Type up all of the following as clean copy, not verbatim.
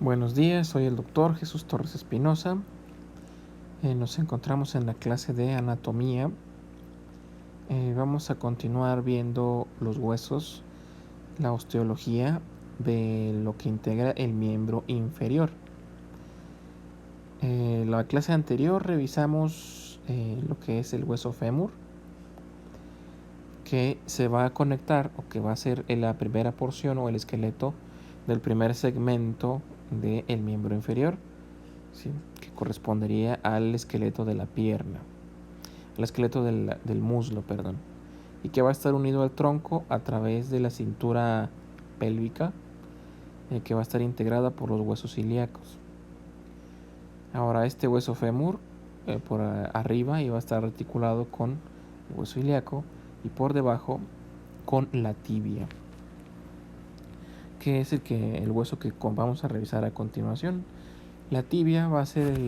Buenos días, soy el doctor Jesús Torres Espinosa. Nos encontramos en la clase de anatomía. Vamos a continuar viendo los huesos, la osteología de lo que integra el miembro inferior. La clase anterior revisamos lo que es el hueso fémur, que se va a conectar o que va a ser la primera porción o el esqueleto del primer segmento del miembro inferior, ¿sí? Que correspondería al esqueleto de la pierna, al esqueleto del muslo, perdón, y que va a estar unido al tronco a través de la cintura pélvica, que va a estar integrada por los huesos ilíacos. Ahora este hueso fémur por arriba iba a estar articulado con el hueso ilíaco y por debajo con la tibia, que es el hueso que vamos a revisar a continuación. La tibia va a ser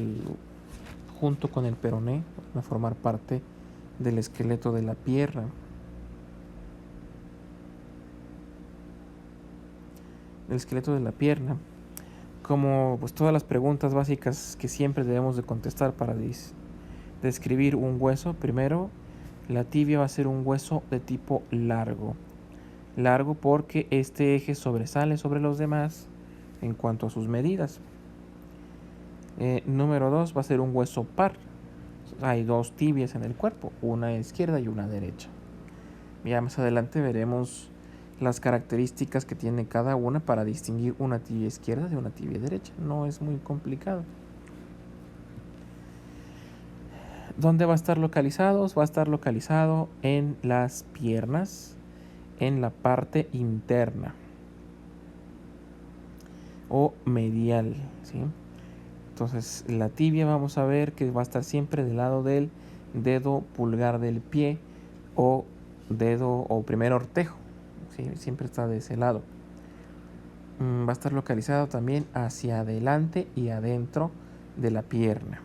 junto con el peroné, va a formar parte del esqueleto de la pierna. El esqueleto de la pierna, como pues todas las preguntas básicas que siempre debemos de contestar para describir un hueso. Primero, la tibia va a ser un hueso de tipo largo. Largo porque este eje sobresale sobre los demás en cuanto a sus medidas. Número 2, va a ser un hueso par. Hay dos tibias en el cuerpo, una izquierda y una derecha. Ya más adelante veremos las características que tiene cada una para distinguir una tibia izquierda de una tibia derecha. No es muy complicado. ¿Dónde va a estar localizado? Va a estar localizado en las piernas, en la parte interna o medial, ¿sí? Entonces la tibia vamos a ver que va a estar siempre del lado del dedo pulgar del pie o dedo o primer ortejo, ¿sí? Siempre está de ese lado. Va a estar localizado también hacia adelante y adentro de la pierna.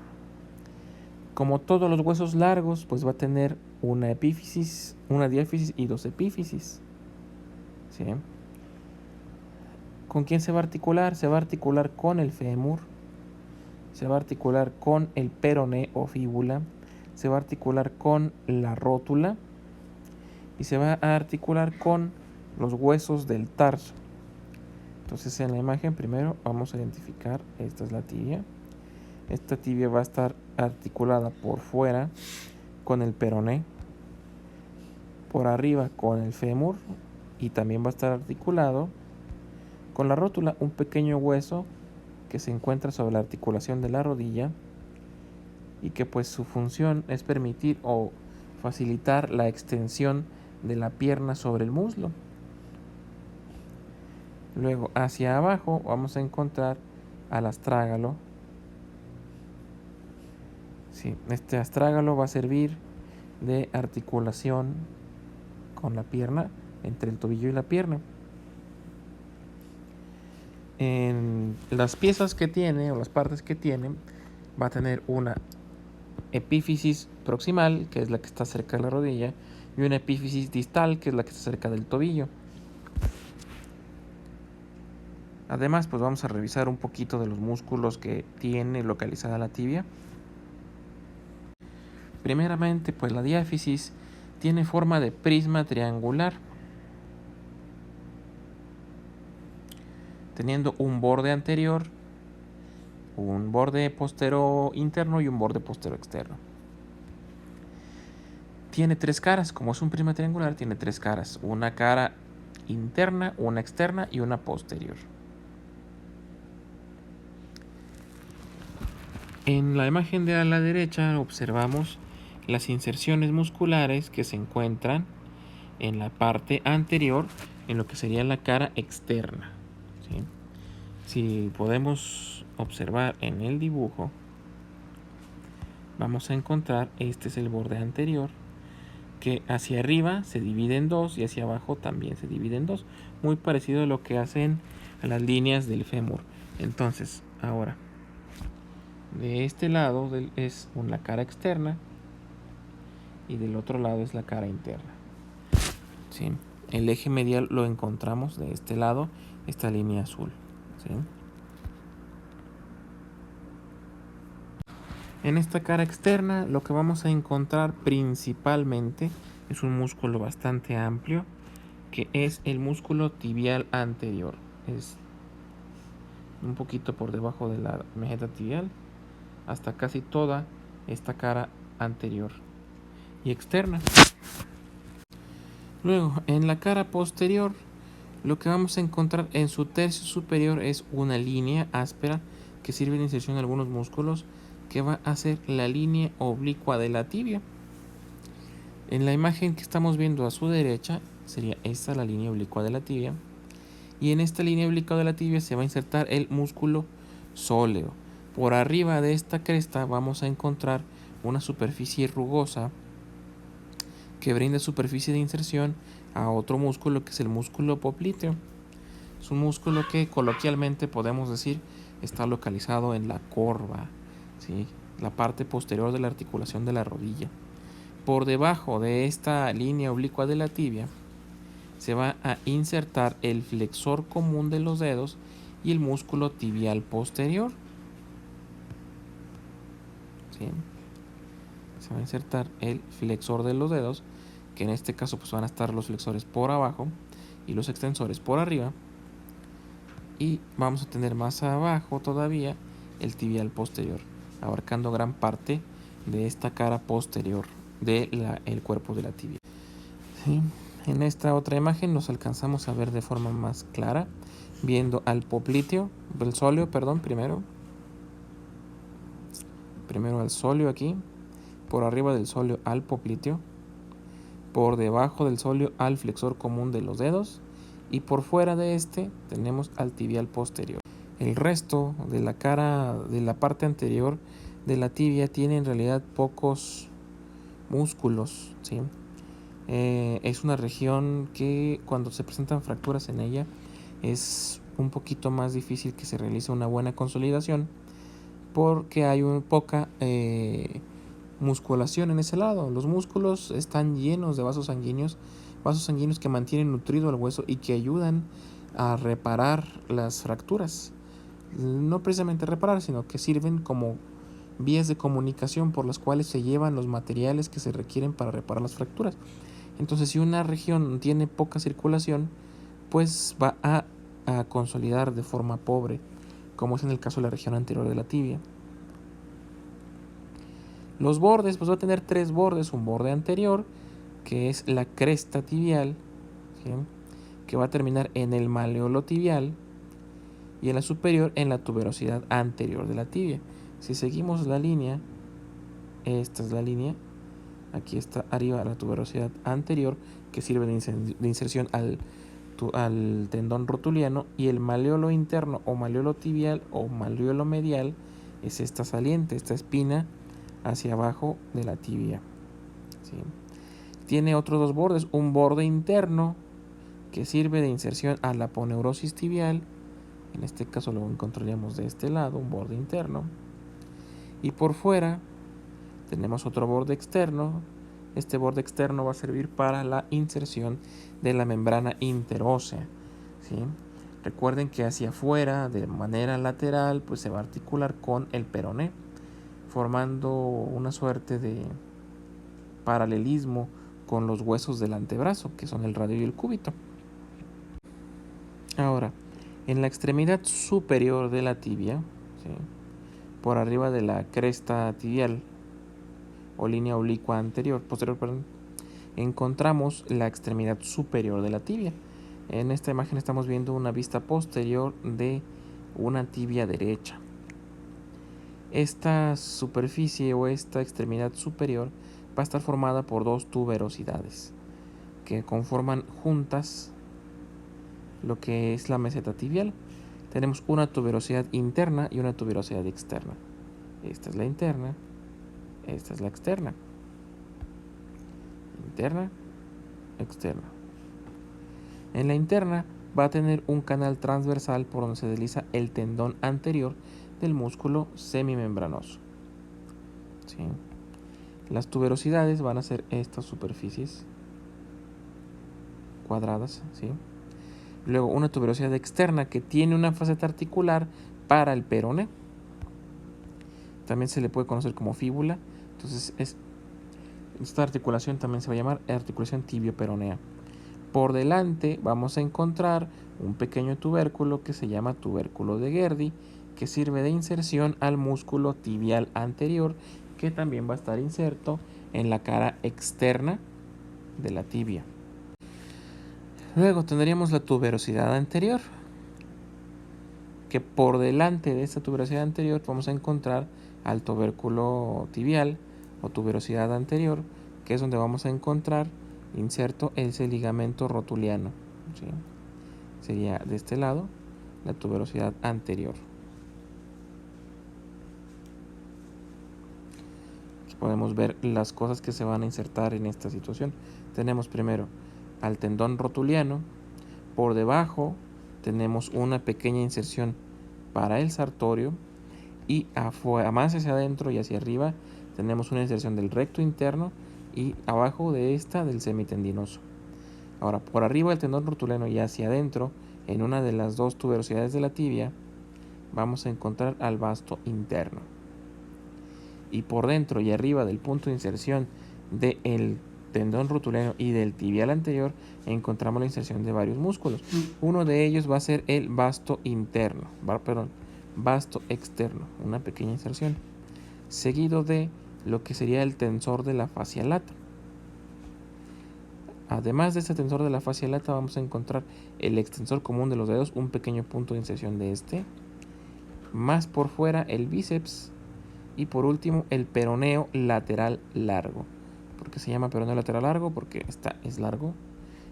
Como todos los huesos largos, pues va a tener una epífisis, una diáfisis y dos epífisis, ¿sí? ¿Con quién se va a articular? Se va a articular con el fémur, se va a articular con el peroné o fíbula, se va a articular con la rótula y se va a articular con los huesos del tarso. Entonces en la imagen primero vamos a identificar, esta es la tibia. Esta tibia va a estar articulada por fuera con el peroné, por arriba con el fémur y también va a estar articulado con la rótula, un pequeño hueso que se encuentra sobre la articulación de la rodilla y que pues su función es permitir o facilitar la extensión de la pierna sobre el muslo. Luego hacia abajo vamos a encontrar al astrágalo. Sí, este astrágalo va a servir de articulación con la pierna, entre el tobillo y la pierna. En las piezas que tiene o las partes que tiene va a tener una epífisis proximal, que es la que está cerca de la rodilla, y una epífisis distal, que es la que está cerca del tobillo. Además, pues vamos a revisar un poquito de los músculos que tiene localizada la tibia. Primeramente, pues la diáfisis tiene forma de prisma triangular, teniendo un borde anterior, un borde postero interno y un borde postero externo. Tiene tres caras, como es un prisma triangular, tiene tres caras, una cara interna, una externa y una posterior. En la imagen de la derecha observamos las inserciones musculares que se encuentran en la parte anterior, en lo que sería la cara externa, ¿sí? Si podemos observar en el dibujo, vamos a encontrar, este es el borde anterior, que hacia arriba se divide en dos y hacia abajo también se divide en dos, muy parecido a lo que hacen a las líneas del fémur. Entonces, ahora, de este lado es la cara externa y del otro lado es la cara interna, ¿sí? El eje medial lo encontramos de este lado, esta línea azul, ¿sí? En esta cara externa lo que vamos a encontrar principalmente es un músculo bastante amplio, que es el músculo tibial anterior. Es un poquito por debajo de la meseta tibial hasta casi toda esta cara anterior y externa. Luego, en la cara posterior, lo que vamos a encontrar en su tercio superior es una línea áspera que sirve de inserción a algunos músculos, que va a ser la línea oblicua de la tibia. En la imagen que estamos viendo a su derecha sería esta, la línea oblicua de la tibia, y en esta línea oblicua de la tibia se va a insertar el músculo sóleo. Por arriba de esta cresta vamos a encontrar una superficie rugosa que brinda superficie de inserción a otro músculo, que es el músculo popliteo. Es un músculo que coloquialmente podemos decir está localizado en la corva, ¿sí? La parte posterior de la articulación de la rodilla. Por debajo de esta línea oblicua de la tibia se va a insertar el flexor común de los dedos y el músculo tibial posterior. ¿Sí? Se va a insertar el flexor de los dedos, que en este caso pues van a estar los flexores por abajo y los extensores por arriba, y vamos a tener más abajo todavía el tibial posterior, abarcando gran parte de esta cara posterior del cuerpo de la tibia. ¿Sí? En esta otra imagen nos alcanzamos a ver de forma más clara, viendo al popliteo, el sóleo, perdón, primero al sóleo aquí, por arriba del sóleo al popliteo, por debajo del sóleo al flexor común de los dedos, y por fuera de este tenemos al tibial posterior. El resto de la cara, de la parte anterior de la tibia, tiene en realidad pocos músculos, ¿sí? Es una región que cuando se presentan fracturas en ella es un poquito más difícil que se realice una buena consolidación, porque hay poca musculación en ese lado. Los músculos están llenos de vasos sanguíneos que mantienen nutrido al hueso y que ayudan a reparar las fracturas. No precisamente reparar, sino que sirven como vías de comunicación por las cuales se llevan los materiales que se requieren para reparar las fracturas. Entonces, si una región tiene poca circulación, pues va a consolidar de forma pobre, como es en el caso de la región anterior de la tibia. Los bordes, pues va a tener tres bordes: un borde anterior, que es la cresta tibial, ¿sí?, que va a terminar en el maleolo tibial, y en la superior en la tuberosidad anterior de la tibia. Si seguimos la línea, esta es la línea, aquí está arriba la tuberosidad anterior, que sirve de inserción al tendón rotuliano, y el maleolo interno o maleolo tibial o maleolo medial es esta saliente, esta espina hacia abajo de la tibia, ¿sí? Tiene otros dos bordes: un borde interno que sirve de inserción a la aponeurosis tibial, en este caso lo encontraríamos de este lado, un borde interno, y por fuera tenemos otro borde externo. Este borde externo va a servir para la inserción de la membrana interósea, ¿sí? Recuerden que hacia afuera, de manera lateral, pues se va a articular con el peroné, formando una suerte de paralelismo con los huesos del antebrazo, que son el radio y el cúbito. Ahora, en la extremidad superior de la tibia, ¿sí?, por arriba de la cresta tibial o línea oblicua posterior, encontramos la extremidad superior de la tibia. En esta imagen estamos viendo una vista posterior de una tibia derecha. Esta superficie o esta extremidad superior va a estar formada por dos tuberosidades que conforman juntas lo que es la meseta tibial. Tenemos una tuberosidad interna y una tuberosidad externa. Esta es la interna, esta es la externa. Interna, externa. En la interna va a tener un canal transversal por donde se desliza el tendón anterior del músculo semimembranoso, ¿sí? Las tuberosidades van a ser estas superficies cuadradas, ¿sí? Luego una tuberosidad externa que tiene una faceta articular para el peroné. también se le puede conocer como fíbula. Entonces esta articulación también se va a llamar articulación tibio-peronea. Por delante vamos a encontrar un pequeño tubérculo que se llama tubérculo de Gerdi, que sirve de inserción al músculo tibial anterior, que también va a estar inserto en la cara externa de la tibia. Luego tendríamos la tuberosidad anterior, que por delante de esta tuberosidad anterior vamos a encontrar al tubérculo tibial o tuberosidad anterior, que es donde vamos a encontrar inserto ese ligamento rotuliano, ¿sí? Sería de este lado la tuberosidad anterior. Aquí podemos ver las cosas que se van a insertar en esta situación. Tenemos primero al tendón rotuliano. Por debajo tenemos una pequeña inserción para el sartorio, y más hacia adentro y hacia arriba tenemos una inserción del recto interno, y abajo de esta del semitendinoso. Ahora, por arriba del tendón rotuliano y hacia adentro, en una de las dos tuberosidades de la tibia, vamos a encontrar al vasto interno. Y por dentro y arriba del punto de inserción del tendón rotuliano y del tibial anterior, encontramos la inserción de varios músculos. Uno de ellos va a ser el vasto interno, vasto externo, una pequeña inserción, seguido de lo que sería el tensor de la fascia lata. Además de este tensor de la fascia lata, vamos a encontrar el extensor común de los dedos, un pequeño punto de inserción de este, más por fuera el bíceps, y por último el peroneo lateral largo. ¿Por qué se llama peroneo lateral largo? Porque es largo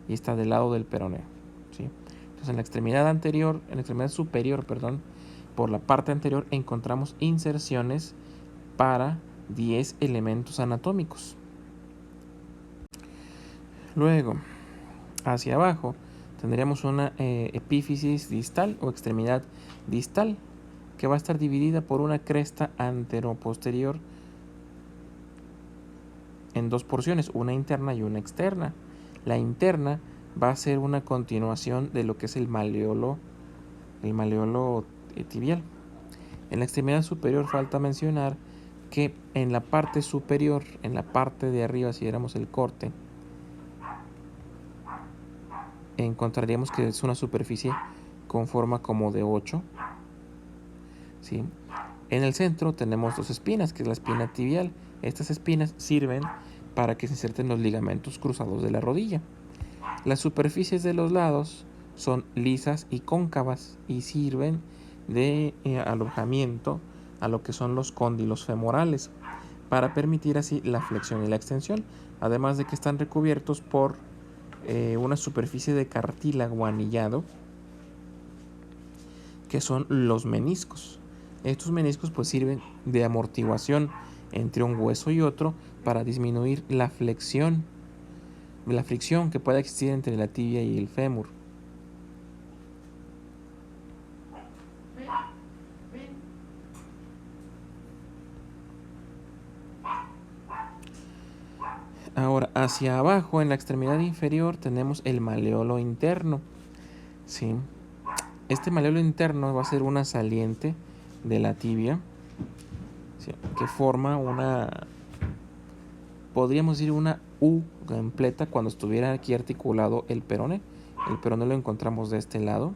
y está del lado del peroneo, ¿sí? Entonces en la extremidad superior, por la parte anterior encontramos inserciones para 10 elementos anatómicos. Luego, hacia abajo, tendríamos una epífisis distal o extremidad distal, que va a estar dividida por una cresta anteroposterior en dos porciones, una interna y una externa. La interna va a ser una continuación de lo que es el maleolo tibial. En la extremidad superior falta mencionar que en la parte superior, en la parte de arriba, si viéramos el corte, encontraríamos que es una superficie con forma como de 8, ¿sí? En el centro tenemos dos espinas, que es la espina tibial. Estas espinas sirven para que se inserten los ligamentos cruzados de la rodilla. Las superficies de los lados son lisas y cóncavas y sirven de alojamiento a lo que son los cóndilos femorales, para permitir así la flexión y la extensión, además de que están recubiertos por una superficie de cartílago anillado, que son los meniscos. Estos meniscos pues sirven de amortiguación entre un hueso y otro para disminuir la fricción que pueda existir entre la tibia y el fémur. Ahora, hacia abajo, en la extremidad inferior, tenemos el maleolo interno, ¿sí? Este maleolo interno va a ser una saliente de la tibia, ¿sí?, que forma podríamos decir una U completa cuando estuviera aquí articulado el peroné. El peroné lo encontramos de este lado.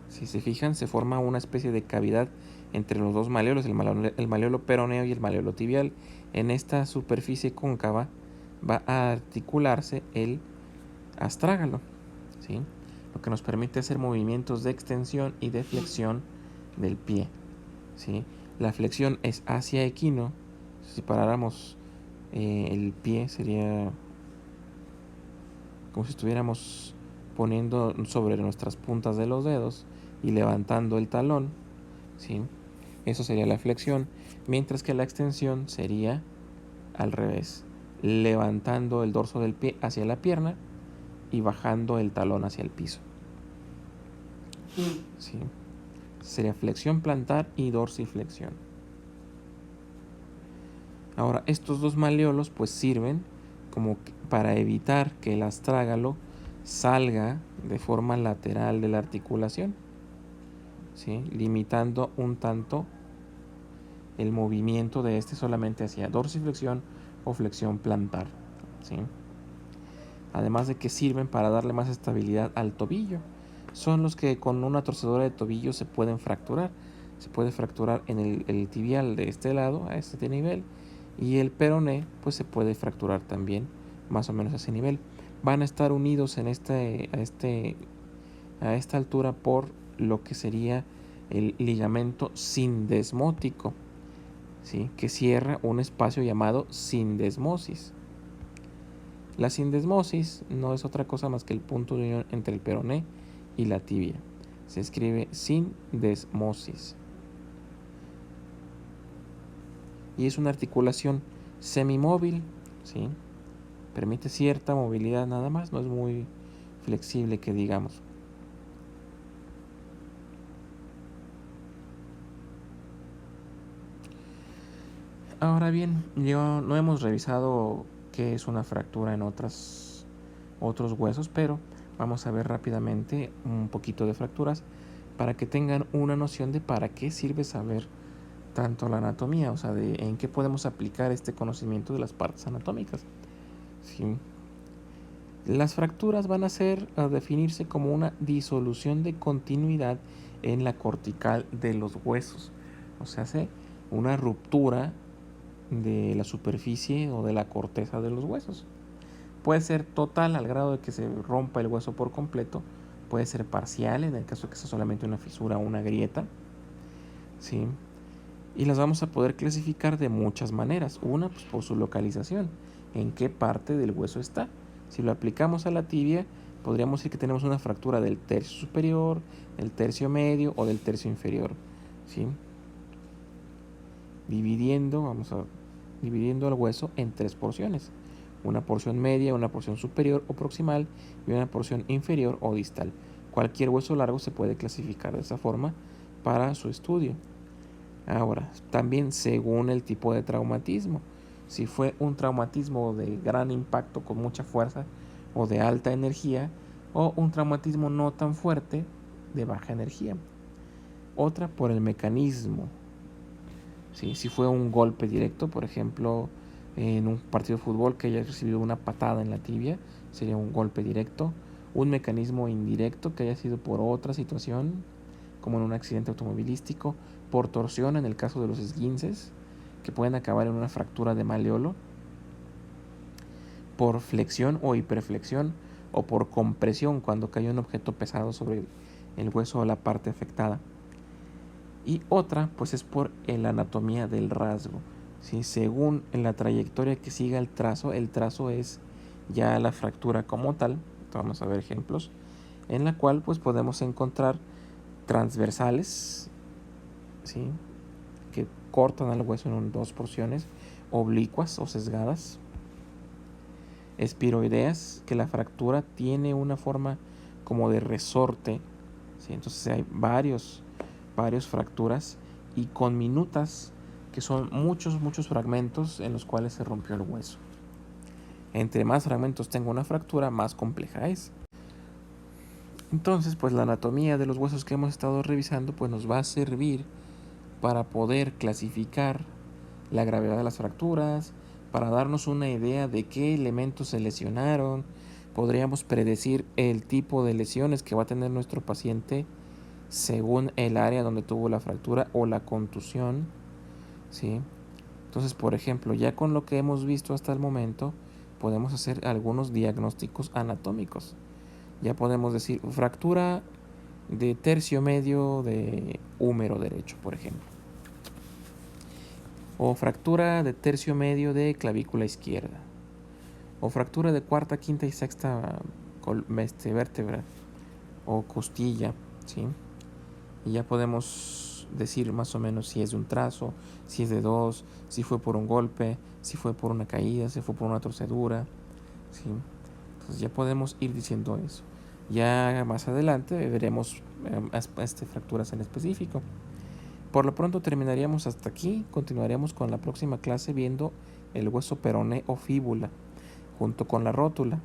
Si se fijan, se forma una especie de cavidad entre los dos maleolos, el maleolo peroneo y el maleolo tibial. En esta superficie cóncava va a articularse el astrágalo, ¿sí?, lo que nos permite hacer movimientos de extensión y de flexión del pie, ¿sí? La flexión es hacia equino. Si paráramos el pie, sería como si estuviéramos poniendo sobre nuestras puntas de los dedos y levantando el talón, ¿sí? Eso sería la flexión, mientras que la extensión sería al revés, levantando el dorso del pie hacia la pierna y bajando el talón hacia el piso, ¿sí? Sería flexión plantar y dorsiflexión. Ahora, estos dos maleolos pues sirven como para evitar que el astrágalo salga de forma lateral de la articulación, ¿sí?, limitando un tanto el movimiento de este solamente hacia dorsiflexión o flexión plantar, ¿sí? Además de que sirven para darle más estabilidad al tobillo. Son los que con una torcedura de tobillo se pueden fracturar. Se puede fracturar en el tibial de este lado, a este nivel, y el peroné pues se puede fracturar también más o menos a ese nivel. Van a estar unidos a esta altura por lo que sería el ligamento sindesmótico, ¿sí? Que cierra un espacio llamado sindesmosis. La sindesmosis no es otra cosa más que el punto de unión entre el peroné y la tibia. Se escribe sindesmosis. Y es una articulación semimóvil, ¿sí? Permite cierta movilidad nada más, no es muy flexible que digamos. Ahora bien, no hemos revisado qué es una fractura en otros huesos, pero vamos a ver rápidamente un poquito de fracturas para que tengan una noción de para qué sirve saber tanto la anatomía, o sea, de en qué podemos aplicar este conocimiento de las partes anatómicas. ¿Sí? Las fracturas van a definirse como una disolución de continuidad en la cortical de los huesos, o sea, una ruptura de la superficie o de la corteza de los huesos. Puede ser total al grado de que se rompa el hueso por completo, puede ser parcial en el caso de que sea solamente una fisura o una grieta, ¿sí? Y las vamos a poder clasificar de muchas maneras. Una, pues por su localización, en qué parte del hueso está. Si lo aplicamos a la tibia, podríamos decir que tenemos una fractura del tercio superior, del tercio medio o del tercio inferior, ¿sí? Vamos a dividiendo el hueso en 3 porciones. Una porción media, una porción superior o proximal y una porción inferior o distal. Cualquier hueso largo se puede clasificar de esa forma para su estudio. Ahora, también según el tipo de traumatismo. Si fue un traumatismo de gran impacto con mucha fuerza o de alta energía, o un traumatismo no tan fuerte de baja energía. Otra por el mecanismo. ¿Sí? Si fue un golpe directo, por ejemplo, en un partido de fútbol que haya recibido una patada en la tibia, sería un golpe directo. Un mecanismo indirecto que haya sido por otra situación, como en un accidente automovilístico, por torsión en el caso de los esguinces, que pueden acabar en una fractura de maleolo, por flexión o hiperflexión, o por compresión cuando cae un objeto pesado sobre el hueso o la parte afectada. Y otra, pues es por la anatomía del rasgo. ¿Sí? Según en la trayectoria que siga el trazo es ya la fractura como tal. Vamos a ver ejemplos, en la cual pues podemos encontrar transversales, ¿sí? Que cortan al hueso en 2 porciones, oblicuas o sesgadas, espiroideas, que la fractura tiene una forma como de resorte, ¿sí? Entonces hay varios fracturas, y conminutas, que son muchos fragmentos en los cuales se rompió el hueso. Entre más fragmentos tenga una fractura, más compleja es. Entonces, pues la anatomía de los huesos que hemos estado revisando pues nos va a servir para poder clasificar la gravedad de las fracturas, para darnos una idea de qué elementos se lesionaron. Podríamos predecir el tipo de lesiones que va a tener nuestro paciente según el área donde tuvo la fractura o la contusión, ¿sí? Entonces, por ejemplo, ya con lo que hemos visto hasta el momento, podemos hacer algunos diagnósticos anatómicos. Ya podemos decir fractura de tercio medio de húmero derecho, por ejemplo, o fractura de tercio medio de clavícula izquierda, o fractura de cuarta, quinta y sexta vértebra o costilla, ¿sí? Y ya podemos decir más o menos si es de un trazo, si es de 2, si fue por un golpe, si fue por una caída, si fue por una torcedura, ¿sí? Entonces ya podemos ir diciendo eso. Ya más adelante veremos fracturas en específico. Por lo pronto terminaríamos hasta aquí. Continuaríamos con la próxima clase viendo el hueso peroné o fíbula junto con la rótula.